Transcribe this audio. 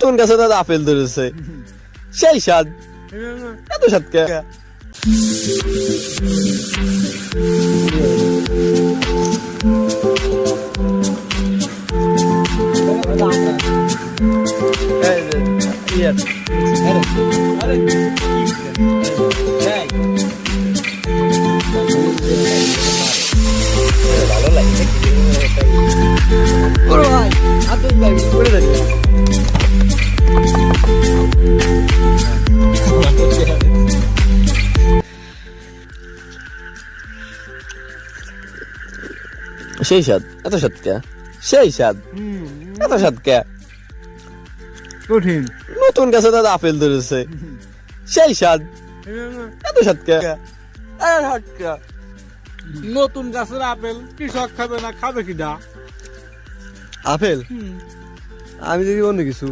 নতুন গাছে দাদা আপেল ধরেছে, সেই স্বাদ। এত স্বাদ কে? ভালো লাগে ভাই, আদর ভাই করে দেখ। সেই স্বাদ, এত স্বাদ কে? সেই স্বাদ, এত স্বাদ কে? কঠিন। নতুন গাছে দাদা আপেল ধরেছে, সেই স্বাদ। এত স্বাদ কে? নতুন গাছের আপেল কৃষক খাবে না, খাবে কিনা? আপেল আমি দেখি অন্য কিছু।